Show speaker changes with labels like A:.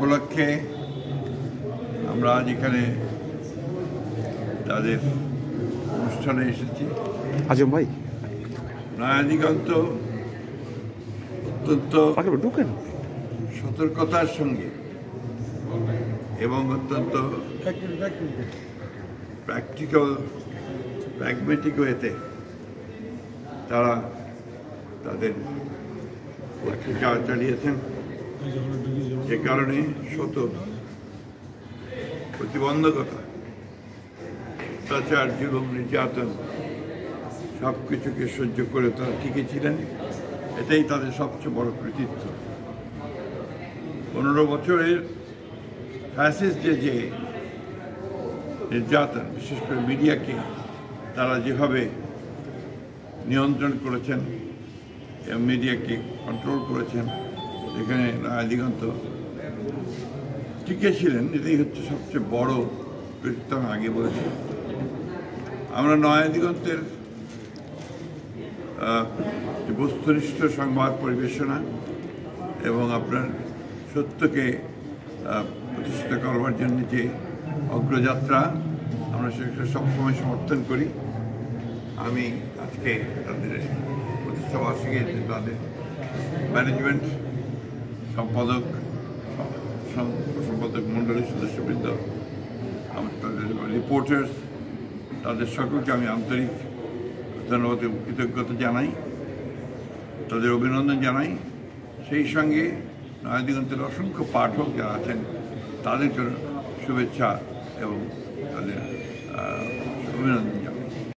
A: উপলক্ষে আমরা আজ এখানে তাদের অনুষ্ঠানে এসেছি।
B: আজম ভাই,
A: নয়াদিগন্ত অত্যন্ত সতর্কতার সঙ্গে এবং অত্যন্ত প্র্যাগমেটিক ওয়েতে তারা তাদের পত্রিকা চালিয়েছেন, যে কারণে শত প্রতিবন্ধকতা, অত্যাচার, জুলুম, নির্যাতন সব কিছুকে সহ্য করে তারা টিকেছিলেন। এটাই তাদের সবচেয়ে বড় কৃতিত্ব। 15 বছরের ফ্যাসিস্ট যে নির্যাতন, বিশেষ করে মিডিয়াকে তারা যেভাবে নিয়ন্ত্রণ করেছেন এবং মিডিয়াকে কন্ট্রোল করেছেন, এখানে নয়াদিগন্ত টিকে ছিলেন, এটাই হচ্ছে সবচেয়ে বড় কৃতিত্ব। আমি আগে বলেছি, আমরা নয়াদিগন্তের বস্তুনিষ্ঠ সংবাদ পরিবেশনা এবং আপনার সত্যকে প্রতিষ্ঠিত করবার জন্য যে অগ্রযাত্রা, আমরা সেটা সবসময় সমর্থন করি। আমি আজকে তাদের প্রতিষ্ঠাবার্ষিকী তাদের ম্যানেজমেন্ট, সম্পাদক মণ্ডলীর সদস্যবৃন্দ, তাদের রিপোর্টার্স, তাদের সকলকে আমি আন্তরিক ধন্যবাদ, কৃতজ্ঞতা জানাই, তাদের অভিনন্দন জানাই। সেই সঙ্গে নয়াদিগন্তের অসংখ্য পাঠক যারা আছেন তাদের জন্য শুভেচ্ছা এবং তাদের অভিনন্দন।